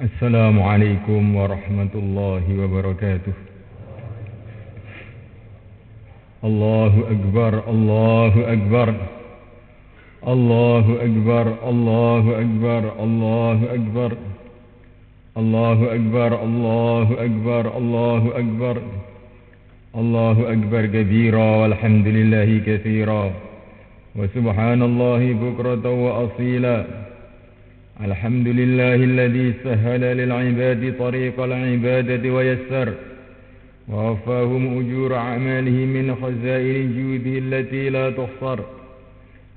السلام عليكم ورحمة الله وبركاته. الله أكبر الله أكبر الله أكبر الله أكبر الله أكبر الله أكبر الله أكبر الله أكبر الله أكبر كبيرا والحمد لله كثيرا وسبحان الله بكرة وأصيلا. الحمد لله الذي سهل للعباد طريق العبادة ويسر ووفاهم أجور أعمالهم من خزائن جوده التي لا تحصر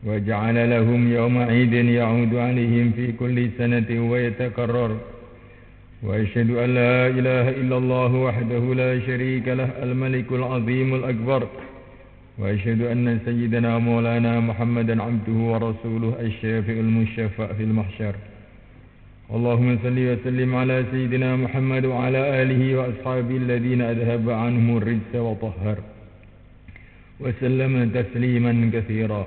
وجعل لهم يوم عيد يعود عليهم في كل سنة ويتكرر. وأشهد أن لا إله إلا الله وحده لا شريك له الملك العظيم الأكبر. وأشهد أن سيدنا مولانا محمدا عبده ورسوله الشافع المشفع في المحشر. اللهم صل وسلم على سيدنا محمد وعلى آله وأصحابه الذين أذهب عنهم الرجس وطهر وسلم تسليما كثيرا.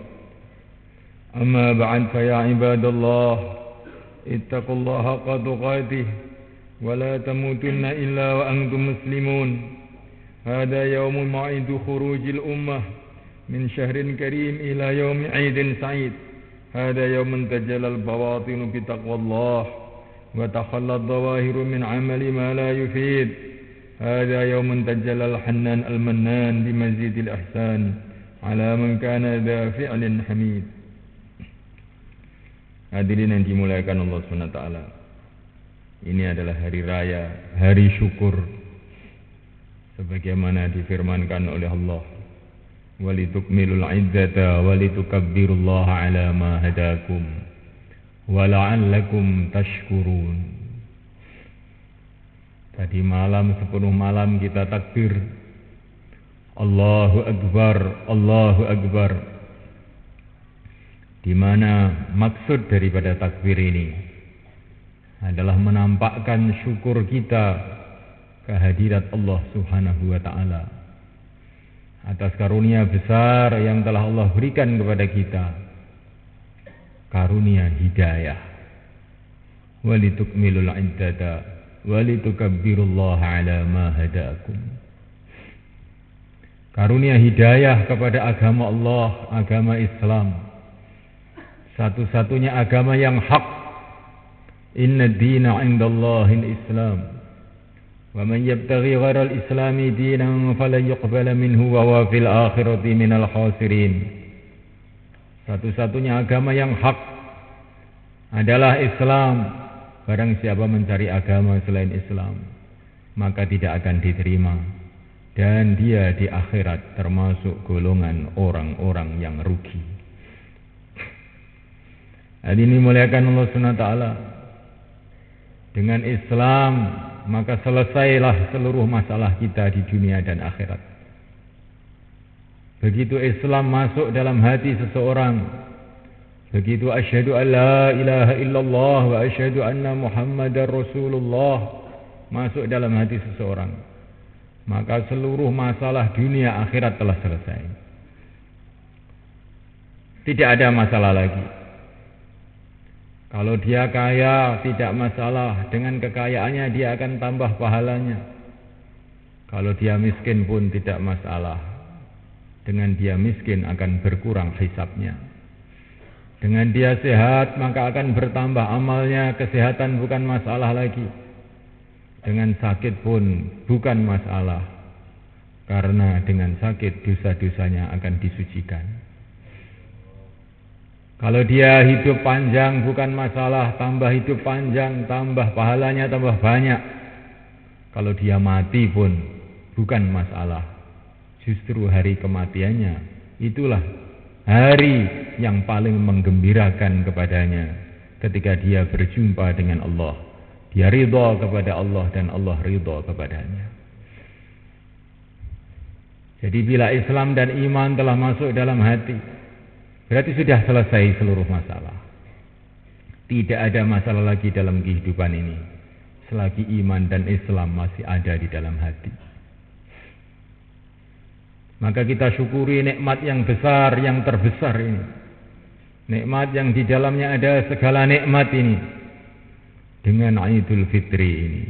أما بعد فيا عباد الله اتقوا الله حق تقاته ولا تموتن إلا وأنتم مسلمون. هذا يوم موعد خروج الأمة من شهر كريم إلى يوم عيد سعيد. هذا يوم تجلى البواطن بتقوى الله وتخلى الظواهر من عمل ما لا يفيد. هذا يوم تجلى الحنان المنان بمزيد الإحسان على من كان ذا فعل حميد. Hadirin yang dimuliakan Allah SWT, ini adalah hari raya, hari syukur, sebagaimana difirmankan oleh Allah, walitukmilul iddata walitukabbirullaha ala ma hadakum wala'allakum tashkurun. Tadi malam, 10 malam kita takbir Allahu Akbar, Allahu Akbar, di mana maksud daripada takbir ini adalah menampakkan syukur kita kehadirat Allah Subhanahu wa ta'ala atas karunia besar yang telah Allah berikan kepada kita, karunia hidayah. Walitukmilul iddata walitukabbirullaha ala ma hadakum. Karunia hidayah kepada agama Allah, agama Islam, satu-satunya agama yang hak. Inna dina indallahil Islam. Wa man yabtaghi ghairal islami dinan falan yuqbala minhu wa huwa fil akhirati minal khasirin. Satu-satunya agama yang hak adalah Islam. Barang siapa mencari agama selain Islam, maka tidak akan diterima, dan dia di akhirat termasuk golongan orang-orang yang rugi. Hal ini muliakan Allah SWT. Dengan Islam maka selesailah seluruh masalah kita di dunia dan akhirat. Begitu Islam masuk dalam hati seseorang, begitu asyhadu an la ilaha illallah wa asyhadu anna muhammadar rasulullah masuk dalam hati seseorang, maka seluruh masalah dunia akhirat telah selesai. Tidak ada masalah lagi. Kalau dia kaya tidak masalah, dengan kekayaannya dia akan tambah pahalanya. Kalau dia miskin pun tidak masalah, dengan dia miskin akan berkurang hisabnya. Dengan dia sehat maka akan bertambah amalnya. Kesehatan bukan masalah lagi. Dengan sakit pun bukan masalah, karena dengan sakit dosa-dosanya akan disucikan. Kalau dia hidup panjang bukan masalah, tambah hidup panjang, tambah pahalanya tambah banyak. Kalau dia mati pun bukan masalah. Justru hari kematiannya itulah hari yang paling menggembirakan kepadanya, ketika dia berjumpa dengan Allah. Dia ridha kepada Allah dan Allah ridha kepadanya. Jadi bila Islam dan iman telah masuk dalam hati, berarti sudah selesai seluruh masalah. Tidak ada masalah lagi dalam kehidupan ini selagi iman dan Islam masih ada di dalam hati. Maka kita syukuri nikmat yang besar, yang terbesar ini. Nikmat yang di dalamnya ada segala nikmat ini. dengan Idul Fitri ini.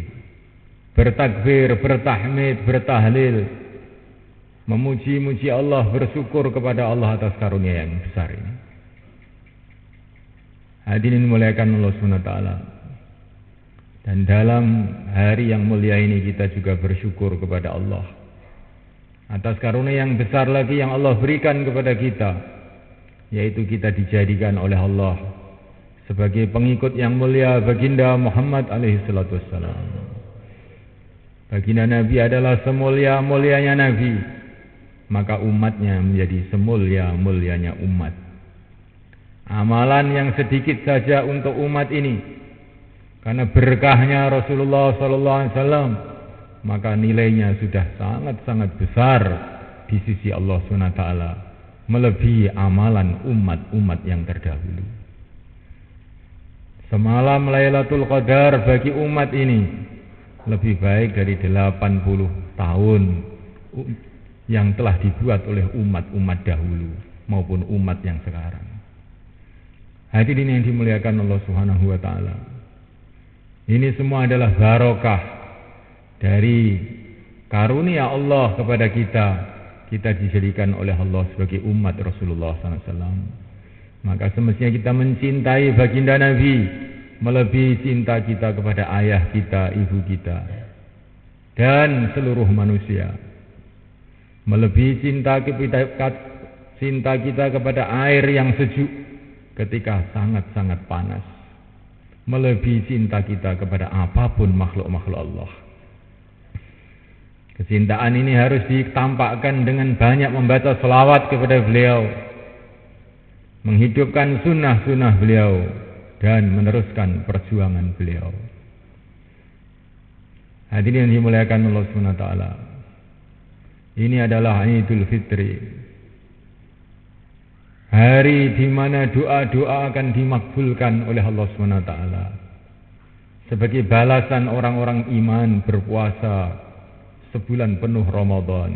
Bertakbir, bertahmid, bertahlil, memuji-muji Allah, bersyukur kepada Allah atas karunia yang besar ini. Hadirin muliakan Allah SWT. Dan dalam hari yang mulia ini kita juga bersyukur kepada Allah atas karunia yang besar lagi yang Allah berikan kepada kita, yaitu kita dijadikan oleh Allah sebagai pengikut yang mulia baginda Muhammad alaihissalatu wassalam. Baginda Nabi adalah semulia-mulianya Nabi, maka umatnya menjadi semulia-mulianya umat. Amalan yang sedikit saja untuk umat ini, karena berkahnya Rasulullah SAW, maka nilainya sudah sangat-sangat besar di sisi Allah SWT, melebihi amalan umat-umat yang terdahulu. Semalam Lailatul Qadar bagi umat ini lebih baik dari 80 tahun yang telah dibuat oleh umat-umat dahulu maupun umat yang sekarang. Hadirin yang dimuliakan Allah Subhanahu wa taala. Ini semua adalah barokah dari karunia Allah kepada kita. Kita dijadikan oleh Allah sebagai umat Rasulullah SAW. Maka semestinya kita mencintai baginda Nabi melebihi cinta kita kepada ayah kita, ibu kita, dan seluruh manusia. Melebihi cinta kita kepada air yang sejuk ketika sangat-sangat panas. Melebihi cinta kita kepada apapun makhluk-makhluk Allah. Kecintaan ini harus ditampakkan dengan banyak membaca selawat kepada beliau, menghidupkan sunnah-sunnah beliau, dan meneruskan perjuangan beliau. Hadirin yang dimuliakan Allah SWT, ini adalah Idul Fitri, hari di mana doa-doa akan dimakbulkan oleh Allah SWT sebagai balasan orang-orang iman berpuasa sebulan penuh Ramadan.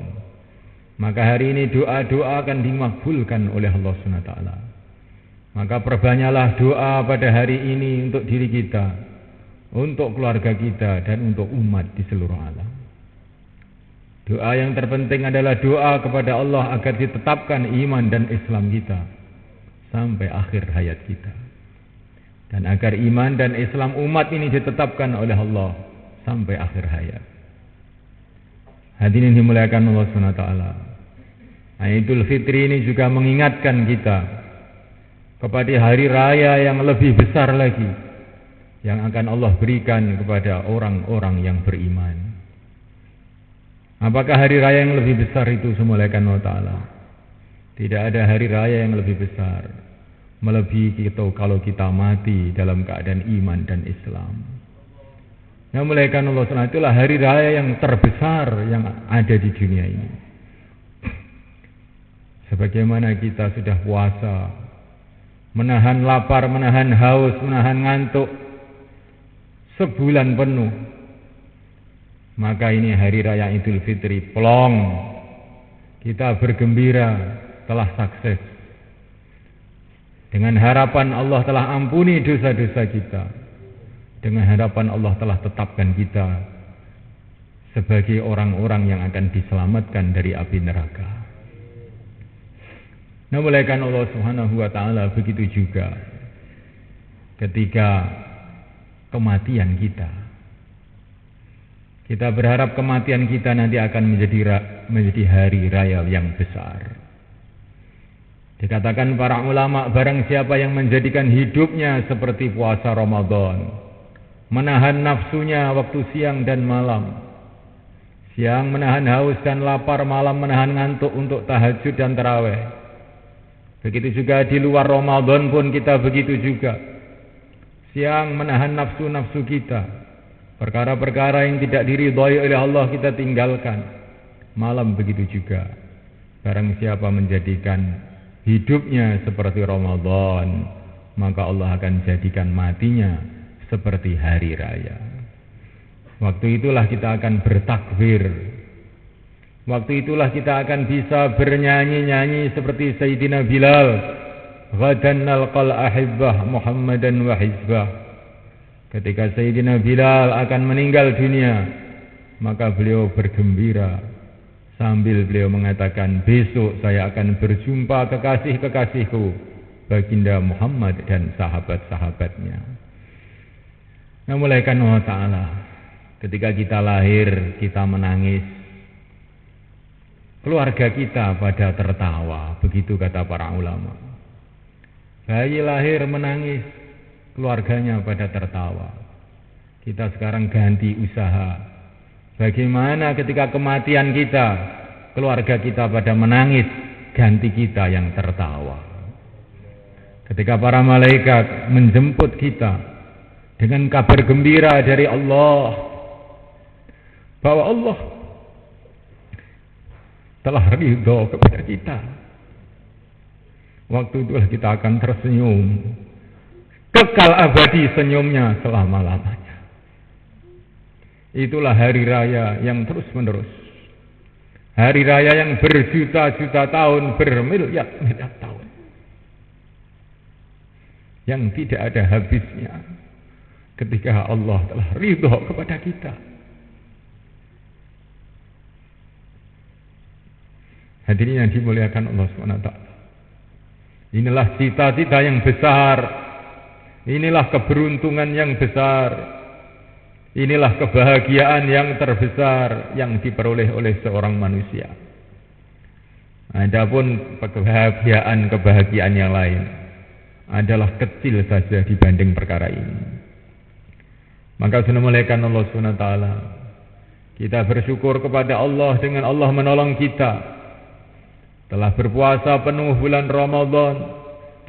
Maka hari ini doa-doa akan dimakbulkan oleh Allah SWT. Maka perbanyaklah doa pada hari ini untuk diri kita, untuk keluarga kita, dan untuk umat di seluruh alam. Doa yang terpenting adalah doa kepada Allah agar ditetapkan iman dan Islam kita sampai akhir hayat kita, dan agar iman dan Islam umat ini ditetapkan oleh Allah sampai akhir hayat. Hadirin dimuliakan Allah SWT. Idul Fitri ini juga mengingatkan kita kepada hari raya yang lebih besar lagi yang akan Allah berikan kepada orang-orang yang beriman. Apakah hari raya yang lebih besar itu semuliakan Allah Ta'ala? Tidak ada hari raya yang lebih besar melebihi kita kalau kita mati dalam keadaan iman dan Islam. Yang muliakan Allah SWT, itulah hari raya yang terbesar yang ada di dunia ini. Sebagaimana kita sudah puasa, menahan lapar, menahan haus, menahan ngantuk sebulan penuh, maka ini hari raya Idul Fitri, plong, kita bergembira telah sukses. Dengan harapan Allah telah ampuni dosa-dosa kita, dengan harapan Allah telah tetapkan kita sebagai orang-orang yang akan diselamatkan dari api neraka. Nah, muliakan Allah Subhanahu wa taala, begitu juga ketika kematian kita. Kita berharap kematian kita nanti akan menjadi hari raya yang besar. Dikatakan para ulama, barang siapa yang menjadikan hidupnya seperti puasa Ramadan, menahan nafsunya waktu siang dan malam, siang menahan haus dan lapar, malam menahan ngantuk untuk tahajud dan tarawih. Begitu juga di luar Ramadan pun kita begitu juga. Siang menahan nafsu-nafsu kita, perkara-perkara yang tidak diridhai oleh Allah kita tinggalkan. Malam begitu juga. Barang siapa menjadikan hidupnya seperti Ramadan, maka Allah akan jadikan matinya seperti hari raya. Waktu itulah kita akan bertakbir. Waktu itulah kita akan bisa bernyanyi-nyanyi seperti Sayyidina Bilal, ghadan nalqal ahibbah Muhammadan wa hizbah. Ketika Sayyidina Bilal akan meninggal dunia, maka beliau bergembira sambil beliau mengatakan, besok saya akan berjumpa kekasih-kekasihku, baginda Muhammad dan sahabat-sahabatnya. Nah, mulai karena Allah Ta'ala, ketika kita lahir, kita menangis, keluarga kita pada tertawa, begitu kata para ulama. Bayi lahir menangis, keluarganya pada tertawa. Kita sekarang ganti usaha. Bagaimana ketika kematian kita, keluarga kita pada menangis, ganti kita yang tertawa. Ketika para malaikat menjemput kita dengan kabar gembira dari Allah, bahwa Allah telah ridho kepada kita, waktu itulah kita akan tersenyum, kekal abadi senyumnya selama-lamanya. Itulah hari raya yang terus menerus, hari raya yang berjuta-juta tahun, bermiliar-miliar tahun, yang tidak ada habisnya ketika Allah telah ridho kepada kita. Hadirin yang dimuliakan Allah SWT, inilah cita-cita yang besar, inilah keberuntungan yang besar, inilah kebahagiaan yang terbesar yang diperoleh oleh seorang manusia. Adapun kebahagiaan yang lain adalah kecil saja dibanding perkara ini. Maka sudah muliakan Allah SWT, kita bersyukur kepada Allah dengan Allah menolong kita, telah berpuasa penuh bulan Ramadan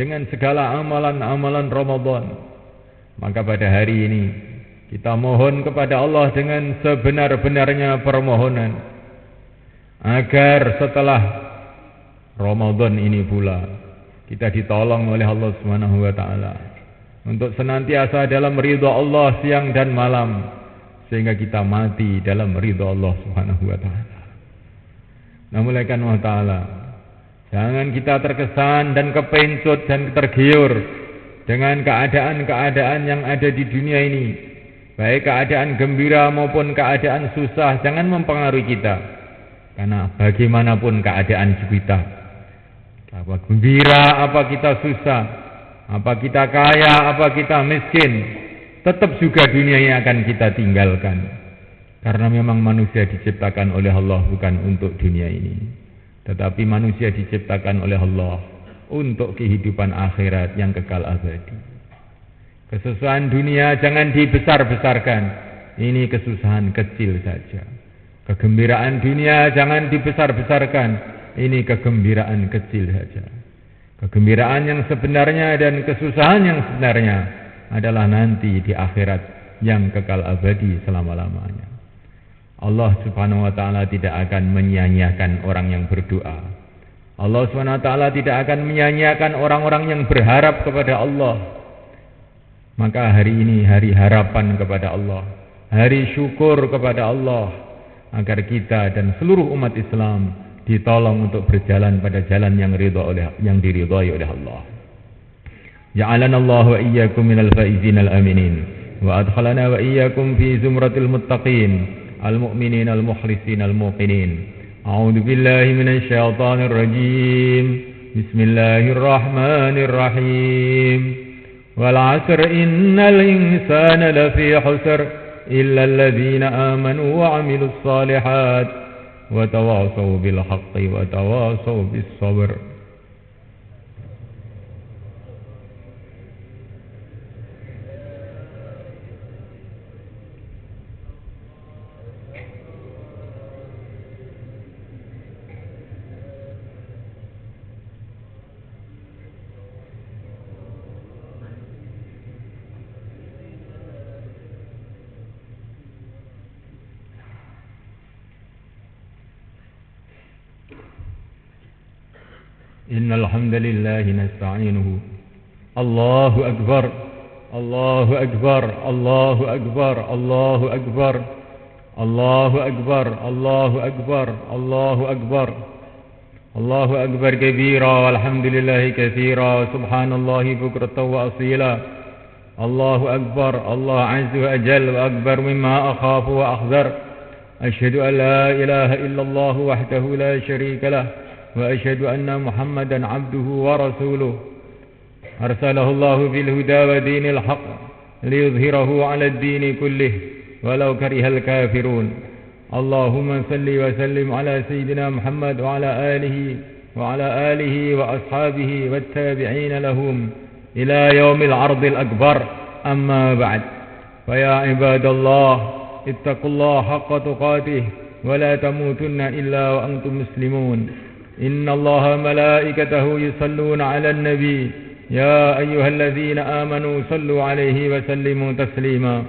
dengan segala amalan-amalan Ramadan. Maka pada hari ini kita mohon kepada Allah dengan sebenar-benarnya permohonan, agar setelah Ramadan ini pula kita ditolong oleh Allah Subhanahu wa taala untuk senantiasa dalam ridha Allah siang dan malam, sehingga kita mati dalam ridha Allah Subhanahu wa taala. Namun Allah taala, jangan kita terkesan dan kepencut dan tergiur dengan keadaan-keadaan yang ada di dunia ini, baik keadaan gembira maupun keadaan susah. Jangan mempengaruhi kita, karena bagaimanapun keadaan kita, apa gembira, apa kita susah, apa kita kaya, apa kita miskin, tetap juga dunia ini akan kita tinggalkan. Karena memang manusia diciptakan oleh Allah bukan untuk dunia ini, tetapi manusia diciptakan oleh Allah untuk kehidupan akhirat yang kekal abadi. Kesusahan dunia jangan dibesar-besarkan, ini kesusahan kecil saja. Kegembiraan dunia jangan dibesar-besarkan, ini kegembiraan kecil saja. Kegembiraan yang sebenarnya dan kesusahan yang sebenarnya adalah nanti di akhirat yang kekal abadi selama-lamanya. Allah Subhanahu wa taala tidak akan menyia-nyiakan orang yang berdoa. Allah Subhanahu wa taala tidak akan menyia-nyiakan orang-orang yang berharap kepada Allah. Maka hari ini hari harapan kepada Allah, hari syukur kepada Allah, agar kita dan seluruh umat Islam ditolong untuk berjalan pada jalan yang diridhai oleh Allah. Ja'alana Allah wa iyyakum minal faizin al-aminin wa adkhalana wa iyyakum fi zumratil muttaqin al-mu'minin al-mukhlisin al-muqinin. A'udzu billahi minasy syaithanir rajim. Bismillahirrahmanirrahim. Wal 'asr innal insana lafi khusr illa alladhina amanu wa 'amilus shalihat wa tawassaw bil haqqi wa tawassaw bis sabr. Innal hamdalillah nasta'inuhu. Allahu akbar. Allahu akbar. Allahu akbar. Allahu akbar. Allahu akbar. Allahu akbar. Allahu akbar. Allahu akbar kabira walhamdulillahi katsira subhanallahi bukratan wa asila الله أكبر. الله عز وجل وأكبر مما أخاف وأحذر. أشهد أن لا إله إلا الله وحده لا شريك له، وأشهد أن محمدا عبده ورسوله أرسله الله بالهدى ودين الحق ليظهره على الدين كله ولو كره الكافرون. اللهم صل وسلم على سيدنا محمد وعلى آله وأصحابه والتابعين لهم إلى يوم العرض الأكبر. أما بعد، فيا عباد الله، اتقوا الله حق تقاته ولا تموتن إلا وأنتم مسلمون. إن الله ملائكته يصلون على النبي، يا أيها الذين آمنوا صلوا عليه وسلموا تسليما.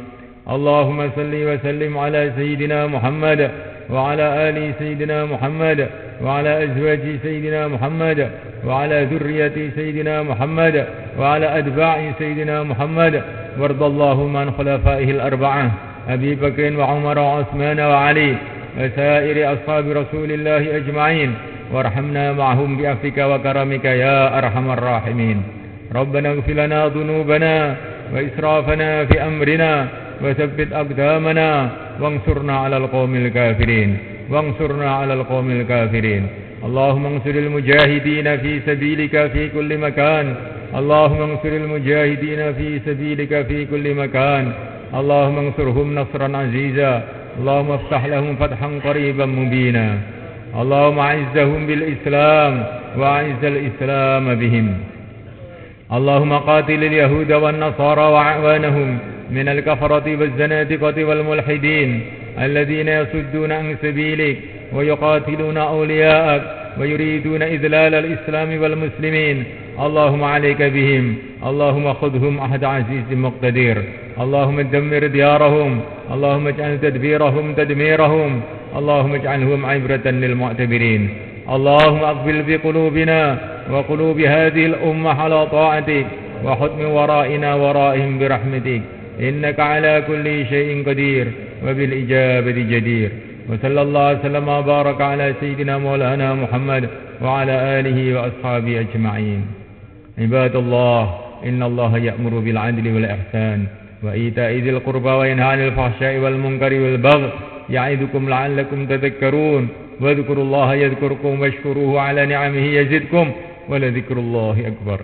اللهم صل وسلم على سيدنا محمد وعلى آل سيدنا محمد وعلى أزواج سيدنا محمد وعلى ذرية سيدنا محمد وعلى أتباع سيدنا محمد، وارض اللهم عن خلفائه الأربعة أبي بكر وعمر وعثمان وعلي وسائر أصحاب رسول الله أجمعين، وارحمنا معهم بعفوك وكرمك يا أرحم الراحمين. ربنا اغفر لنا ذنوبنا وإسرافنا في أمرنا وثبت أقدامنا وانصرنا على القوم الكافرين. اللهم انصر المجاهدين في سبيلك في كل مكان. اللهم انصرهم نصرا عزيزا. اللهم افتح لهم فتحا قريبا مبينا. اللهم أعزهم بالإسلام وأعز الإسلام بهم. اللهم قاتل اليهود والنصارى وأعوانهم من الكفرة والزنادقة والملحدين الذين يصدون عن سبيلك ويقاتلون أولياءك ويريدون إذلال الإسلام والمسلمين. اللهم عليك بهم. اللهم خذهم أحد عزيز مقتدر. اللهم دمر ديارهم. اللهم اجعل تدبيرهم تدميرهم. اللهم اجعلهم عبرة للمعتبرين. اللهم أقبل بقلوبنا وقلوب هذه الأمة على طاعتك، وحط من ورائنا ورائهم برحمتك، إنك على كل شيء قدير وبالإجابة جدير. وصلى الله وسلم وبارك على سيدنا مولانا محمد وعلى آله وأصحابه أجمعين. عباد الله، إن الله يأمر بالعدل والإحسان وإيتاء ذي القربى وينهى عن الفحشاء والمنكر والبغي يعظكم لعلكم تذكرون. واذكروا الله يذكركم واشكروه على نعمه يزدكم ولذكر الله أكبر.